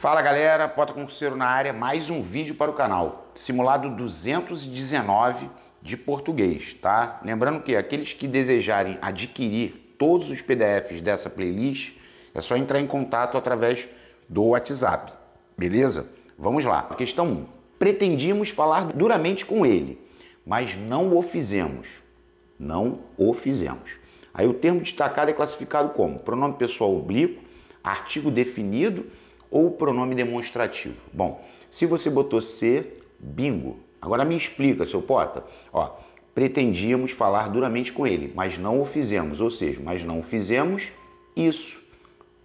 Fala galera, Pota Concurseiro na área, mais um vídeo para o canal. Simulado 219 de português, tá? Lembrando que aqueles que desejarem adquirir todos os PDFs dessa playlist, é só entrar em contato através do WhatsApp, beleza? Vamos lá. Questão 1. Pretendíamos falar duramente com ele, mas não o fizemos. Não o fizemos. Aí o termo destacado é classificado como pronome pessoal oblíquo, artigo definido ou pronome demonstrativo. Bom, se você botou C, bingo. Agora me explica, seu Pota. Ó, pretendíamos falar duramente com ele, mas não o fizemos. Ou seja, mas não fizemos isso.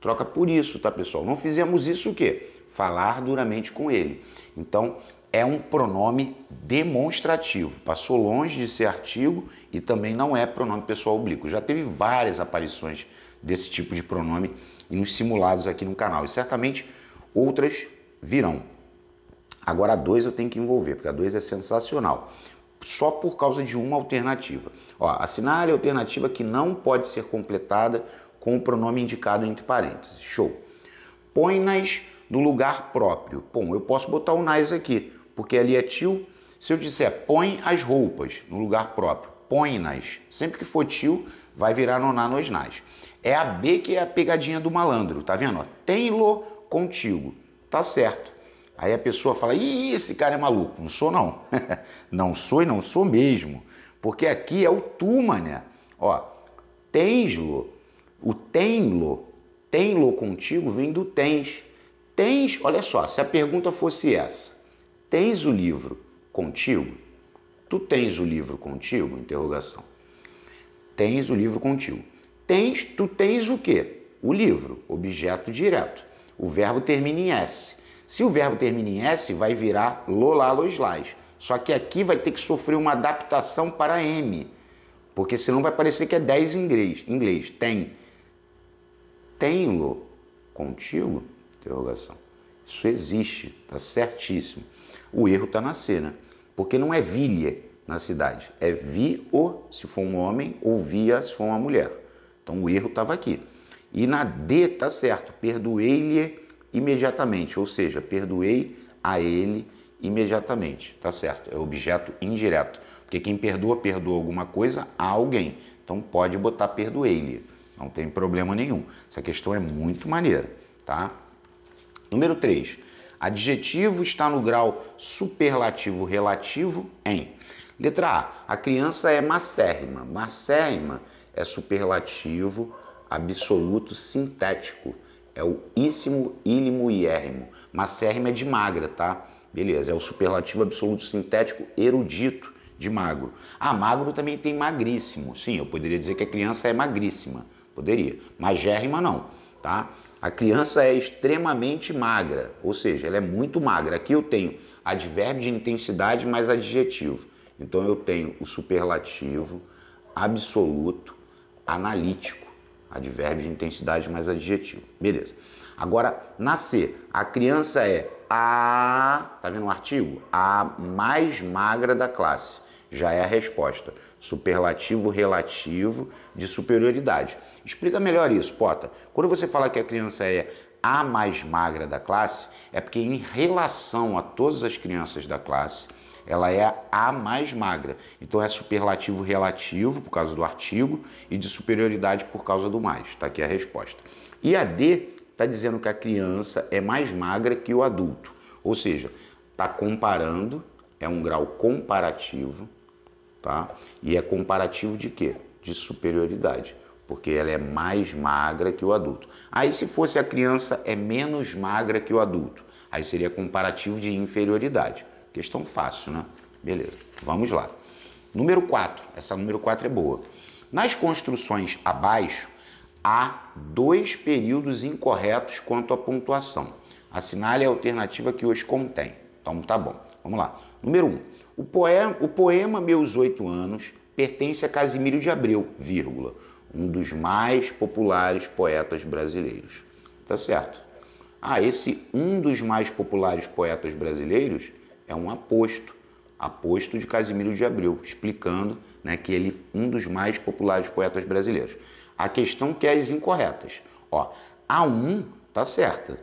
Troca por isso, tá, pessoal? Não fizemos isso o quê? Falar duramente com ele. Então, é um pronome demonstrativo. Passou longe de ser artigo e também não é pronome pessoal oblíquo. Já teve várias aparições desse tipo de pronome nos simulados aqui no canal. E certamente outras virão. Agora a 2 eu tenho que envolver, porque a 2 é sensacional. Só por causa de uma alternativa. Ó, assinale a alternativa que não pode ser completada com o pronome indicado entre parênteses. Show. Põe-nas no lugar próprio. Bom, eu posso botar o nas aqui, porque ali é tio. Se eu disser põe as roupas no lugar próprio, põe-nas. Sempre que for tio, vai virar noná nos nas. É a B que é a pegadinha do malandro, tá vendo? Tem-lo contigo. Tá certo. Aí a pessoa fala, ih, esse cara é maluco. Não sou não. Não sou e não sou mesmo. Porque aqui é o tu, mané. Ó, tens-lo. O tem-lo contigo vem do tens. Tens, olha só, se a pergunta fosse essa. Tens o livro contigo? Tu tens o livro contigo? Interrogação. Tens o livro contigo. Tu tens o quê? O livro, objeto direto. O verbo termina em S. Se o verbo termina em S, vai virar lolá, los, lás. Só que aqui vai ter que sofrer uma adaptação para M. Porque senão vai parecer que é 10 em inglês. Tem-lo contigo? Interrogação. Isso existe, tá certíssimo. O erro tá na C, né? Porque não é vilha na cidade. É vi-o, se for um homem, ou via, se for uma mulher. Então o erro estava aqui. E na D tá certo, perdoei-lhe imediatamente, ou seja, perdoei a ele imediatamente, tá certo? É objeto indireto, porque quem perdoa, perdoa alguma coisa a alguém. Então pode botar perdoei-lhe, não tem problema nenhum. Essa questão é muito maneira, tá? Número 3. Adjetivo está no grau superlativo relativo em. Letra A criança é macérrima. Macérrima é superlativo absoluto sintético. É o íssimo, ílimo e érrimo. Macérrima é de magra, tá? Beleza, é o superlativo absoluto sintético erudito de magro. Ah, magro também tem magríssimo. Sim, eu poderia dizer que a criança é magríssima. Poderia. Magérrima não, tá? A criança é extremamente magra, ou seja, ela é muito magra. Aqui eu tenho advérbio de intensidade mais adjetivo. Então eu tenho o superlativo absoluto analítico, advérbio de intensidade mais adjetivo. Beleza. Agora, na C, a criança é a, tá vendo o artigo? A mais magra da classe. Já é a resposta. Superlativo relativo de superioridade. Explica melhor isso, Pota. Quando você fala que a criança é a mais magra da classe, é porque em relação a todas as crianças da classe, ela é a mais magra. Então é superlativo relativo por causa do artigo e de superioridade por causa do mais. Está aqui a resposta. E a D está dizendo que a criança é mais magra que o adulto. Ou seja, está comparando, é um grau comparativo, tá? E é comparativo de quê? De superioridade. Porque ela é mais magra que o adulto. Aí se fosse a criança é menos magra que o adulto, aí seria comparativo de inferioridade. Questão fácil, né? Beleza, vamos lá. Número 4, essa número 4 é boa. Nas construções abaixo, há 2 períodos incorretos quanto à pontuação. Assinale a alternativa que os contém. Então tá bom, vamos lá. Número 1, o poema Meus 8 Anos pertence a Casimiro de Abreu, vírgula, um dos mais populares poetas brasileiros. Tá certo. Ah, esse um dos mais populares poetas brasileiros é um aposto de Casimiro de Abreu, explicando, né, que ele é um dos mais populares poetas brasileiros. A questão que é as incorretas. Ó, a 1 tá certa.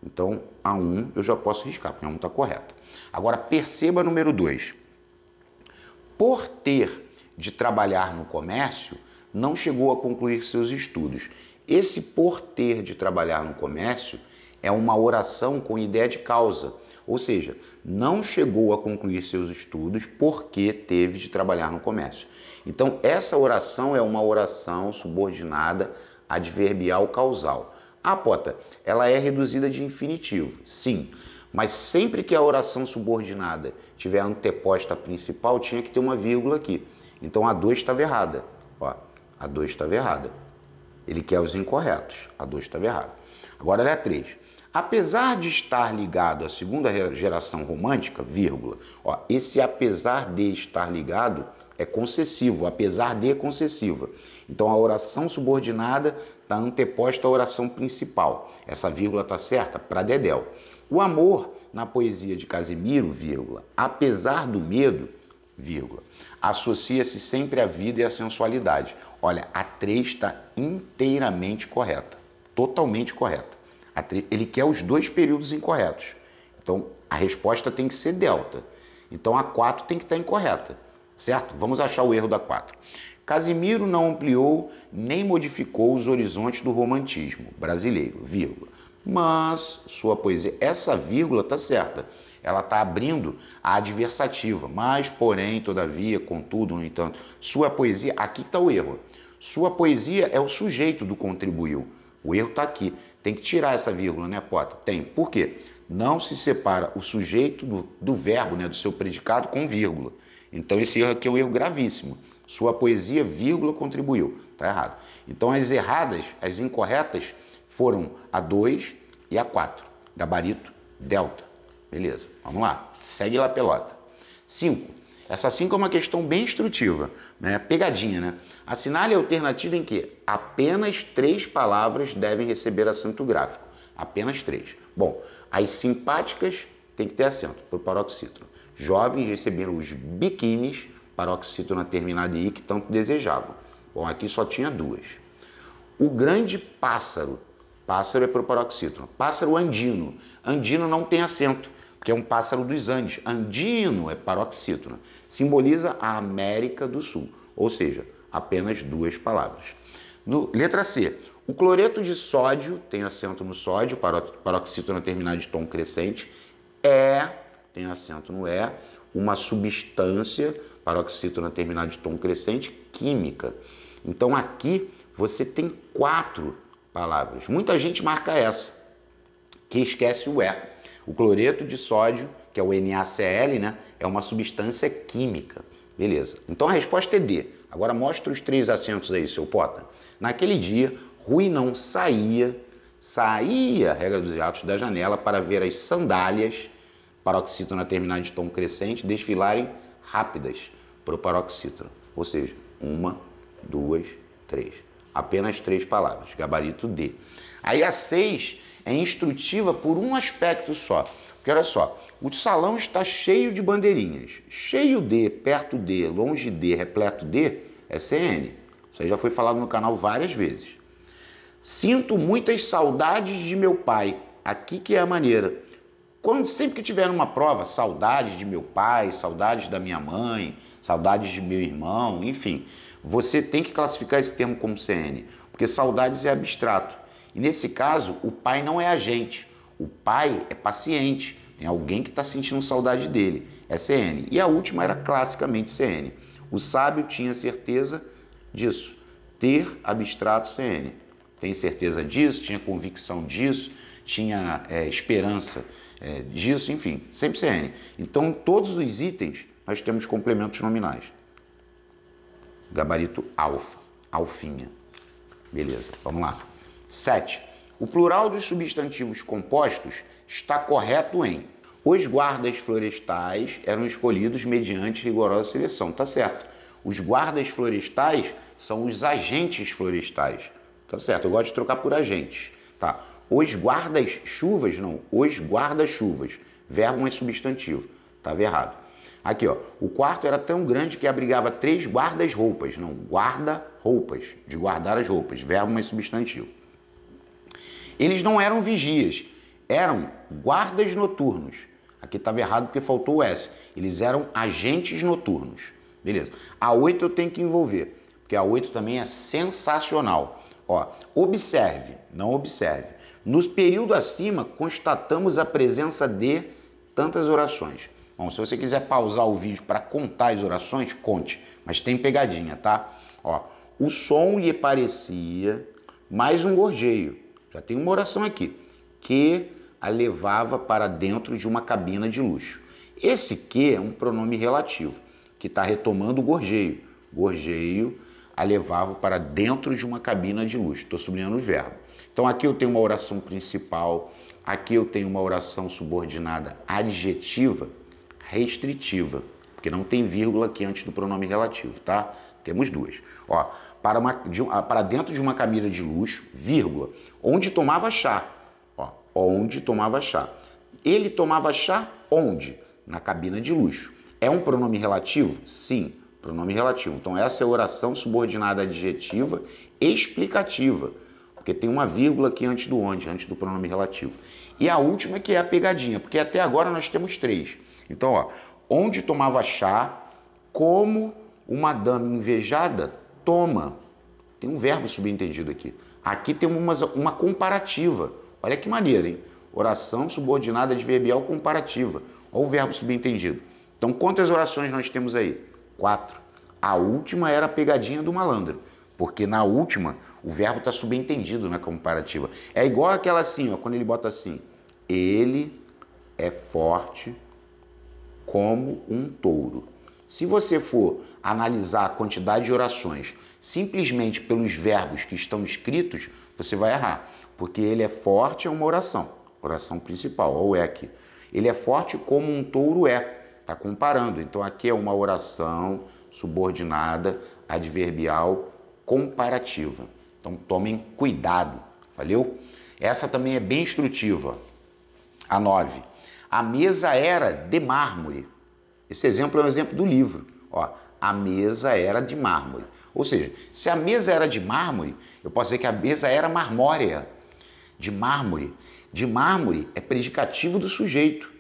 Então, a 1 eu já posso riscar, porque a 1 está correta. Agora, perceba número 2. Por ter de trabalhar no comércio, não chegou a concluir seus estudos. Esse por ter de trabalhar no comércio é uma oração com ideia de causa. Ou seja, não chegou a concluir seus estudos porque teve de trabalhar no comércio. Então, essa oração é uma oração subordinada adverbial causal. Ah, Pota, ela é reduzida de infinitivo. Sim, mas sempre que a oração subordinada tiver anteposta à principal, tinha que ter uma vírgula aqui. Então, a 2 estava errada. Ó, a 2 estava errada. Ele quer os incorretos. A 2 estava errada. Agora, olha a 3. Apesar de estar ligado à segunda geração romântica, vírgula, ó, esse apesar de estar ligado é concessivo, apesar de concessiva. Então a oração subordinada está anteposta à oração principal. Essa vírgula está certa? Para Dedéu. O amor na poesia de Casimiro, vírgula, apesar do medo, vírgula, associa-se sempre à vida e à sensualidade. Olha, a 3 está inteiramente correta, totalmente correta. Ele quer os dois períodos incorretos. Então, a resposta tem que ser delta. Então, a 4 tem que estar incorreta, certo? Vamos achar o erro da 4. Casimiro não ampliou nem modificou os horizontes do romantismo brasileiro, vírgula. Mas sua poesia, essa vírgula está certa. Ela está abrindo a adversativa. Mas, porém, todavia, contudo, no entanto, sua poesia, aqui está o erro. Sua poesia é o sujeito do contribuiu. O erro está aqui. Tem que tirar essa vírgula, né, Pota? Tem. Por quê? Não se separa o sujeito do verbo, né, do seu predicado, com vírgula. Então, esse erro aqui é um erro gravíssimo. Sua poesia, vírgula, contribuiu. Está errado. Então, as erradas, as incorretas, foram a 2 e a 4. Gabarito, delta. Beleza. Vamos lá. Segue lá, pelota. 5. Essa 5 é uma questão bem instrutiva, né? Pegadinha, né? Assinale a alternativa em que apenas 3 palavras devem receber acento gráfico. Apenas 3. Bom, as simpáticas têm que ter acento, por paroxítono. Jovens receberam os biquínis, paroxítono terminada em i, que tanto desejavam. Bom, aqui só tinha 2. O grande pássaro. Pássaro é por paroxítono. Pássaro andino. Andino não tem acento, porque é um pássaro dos Andes. Andino é paroxítono. Simboliza a América do Sul. Ou seja, apenas 2 palavras. Letra C. O cloreto de sódio, tem acento no sódio, paroxítono terminado de tom crescente. Tem acento no uma substância, paroxítono terminado de tom crescente, química. Então aqui você tem 4 palavras. Muita gente marca essa, que esquece o O cloreto de sódio, que é o NaCl, né, é uma substância química. Beleza. Então a resposta é D. Agora mostra os 3 acentos aí, seu Pota. Naquele dia, Rui não saía, regra dos atos, da janela para ver as sandálias, paroxítono terminada de tom crescente, desfilarem rápidas para o paroxítono. Ou seja, 1, 2, 3. Apenas 3 palavras. Gabarito D. Aí a 6 é instrutiva por um aspecto só. Porque olha só, o salão está cheio de bandeirinhas. Cheio de, perto de, longe de, repleto de, é CN. Isso aí já foi falado no canal várias vezes. Sinto muitas saudades de meu pai. Aqui que é a maneira. Sempre que tiver uma prova, saudades de meu pai, saudades da minha mãe, saudades de meu irmão, enfim, você tem que classificar esse termo como CN, porque saudades é abstrato. E nesse caso, o pai não é agente. O pai é paciente. Tem alguém que está sentindo saudade dele. É CN. E a última era classicamente CN. O sábio tinha certeza disso. Ter abstrato CN. Tem certeza disso, tinha convicção disso, tinha esperança disso, enfim, sempre CN. Então, todos os itens, nós temos complementos nominais. Gabarito alfa, alfinha. Beleza, vamos lá. 7. O plural dos substantivos compostos está correto em: os guardas florestais eram escolhidos mediante rigorosa seleção. Tá certo. Os guardas florestais são os agentes florestais. Tá certo. Eu gosto de trocar por agentes. Tá. Os guardas-chuvas, não. Os guarda-chuvas. Verbo é substantivo. Estava errado. Aqui, ó. O quarto era tão grande que abrigava 3 guardas-roupas. Não. Guarda-roupas. De guardar as roupas. Verbo é substantivo. Eles não eram vigias. eram guardas noturnos. Aqui estava errado porque faltou o S. Eles eram agentes noturnos. Beleza. A 8 eu tenho que envolver, porque a 8 também é sensacional. Ó, observe, não observe. Nos períodos acima, constatamos a presença de tantas orações. Bom, se você quiser pausar o vídeo para contar as orações, conte. Mas tem pegadinha, tá? Ó, o som lhe parecia mais um gorjeio. Já tem uma oração aqui. Que a levava para dentro de uma cabina de luxo. Esse que é um pronome relativo, que está retomando o gorjeio. Gorjeio a levava para dentro de uma cabina de luxo. Estou sublinhando o verbo. Então aqui eu tenho uma oração principal, aqui eu tenho uma oração subordinada adjetiva restritiva, porque não tem vírgula aqui antes do pronome relativo, tá? Temos duas. Ó, para dentro de uma cabina de luxo, vírgula, onde tomava chá. Ó, onde tomava chá. Ele tomava chá onde? Na cabina de luxo. É um pronome relativo? Sim, pronome relativo. Então essa é a oração subordinada adjetiva explicativa, porque tem uma vírgula aqui antes do onde, antes do pronome relativo. E a última que é a pegadinha, porque até agora nós temos três. Então, ó, onde tomava chá, como uma dama invejada toma. Tem um verbo subentendido aqui. Aqui tem uma comparativa. Olha que maneiro, hein? Oração subordinada adverbial comparativa. Olha o verbo subentendido. Então, quantas orações nós temos aí? 4. A última era a pegadinha do malandro, porque na última o verbo está subentendido na comparativa. É igual aquela assim, ó, quando ele bota assim, ele é forte como um touro. Se você for analisar a quantidade de orações simplesmente pelos verbos que estão escritos, você vai errar, porque ele é forte é uma oração, oração principal, ou é aqui. Ele é forte como um touro é. Está comparando. Então, aqui é uma oração subordinada adverbial comparativa. Então, tomem cuidado. Valeu? Essa também é bem instrutiva. A 9. A mesa era de mármore. Esse exemplo é um exemplo do livro. Ó, a mesa era de mármore. Ou seja, se a mesa era de mármore, eu posso dizer que a mesa era marmórea. De mármore. De mármore é predicativo do sujeito.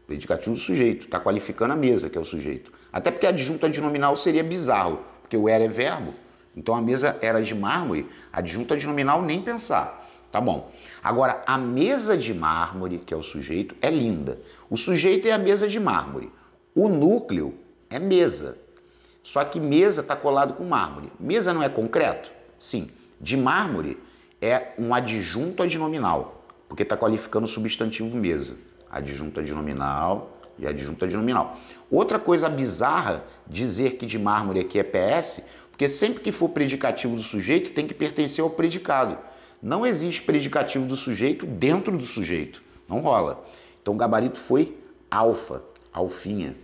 Predicativo do sujeito, está qualificando a mesa, que é o sujeito. Até porque a adjunta adnominal seria bizarro, porque o era é verbo. Então a mesa era de mármore, a adjunta adnominal nem pensar. Tá bom. Agora, a mesa de mármore, que é o sujeito, é linda. O sujeito é a mesa de mármore. O núcleo é mesa. Só que mesa está colado com mármore. Mesa não é concreto? Sim. De mármore é um adjunto adnominal, porque está qualificando o substantivo mesa. Adjunto adnominal e adjunto adnominal. Outra coisa bizarra dizer que de mármore aqui é PS, porque sempre que for predicativo do sujeito tem que pertencer ao predicado. Não existe predicativo do sujeito dentro do sujeito. Não rola. Então o gabarito foi alfa, alfinha.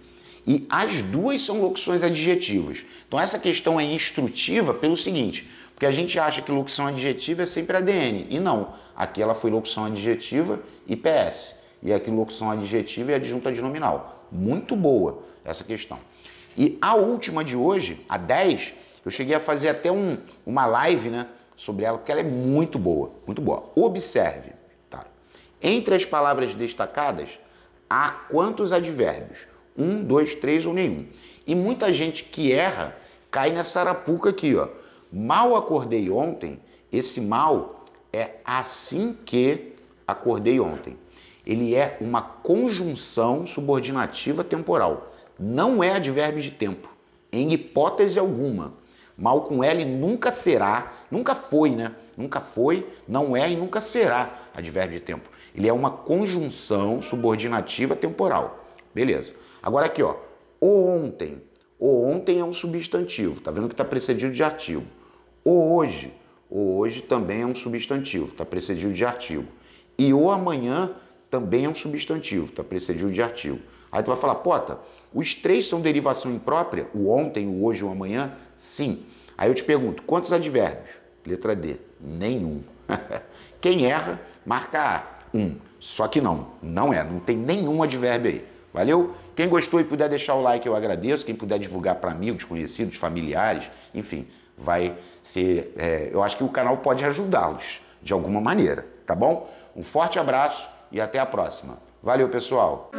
E as duas são locuções adjetivas. Então essa questão é instrutiva pelo seguinte, porque a gente acha que locução adjetiva é sempre ADN. E não. Aqui ela foi locução adjetiva e PS. E aqui locução adjetiva e adjunto adnominal. Muito boa essa questão. E a última de hoje, a 10, eu cheguei a fazer até uma live, né, sobre ela, porque ela é muito boa, muito boa. Observe, tá? Entre as palavras destacadas, há quantos advérbios? 1, 2, 3 ou nenhum. E muita gente que erra cai nessa arapuca aqui, ó. Mal acordei ontem, esse mal é assim que acordei ontem. Ele é uma conjunção subordinativa temporal. Não é advérbio de tempo, em hipótese alguma. Mal com L nunca será, nunca foi, né? Nunca foi, não é e nunca será advérbio de tempo. Ele é uma conjunção subordinativa temporal. Beleza. Agora aqui, ó. O ontem. O ontem é um substantivo. Tá vendo que está precedido de artigo. O hoje. O hoje também é um substantivo. Está precedido de artigo. E o amanhã também é um substantivo, está precedido de artigo. Aí tu vai falar, Pota, os três são derivação imprópria? O ontem, o hoje e o amanhã? Sim. Aí eu te pergunto, quantos advérbios? Letra D, nenhum. Quem erra, marca A, 1. Só que não é, não tem nenhum advérbio aí. Valeu? Quem gostou e puder deixar o like, eu agradeço. Quem puder divulgar para amigos, conhecidos, familiares, enfim, vai ser... eu acho que o canal pode ajudá-los de alguma maneira, tá bom? Um forte abraço e até a próxima. Valeu, pessoal!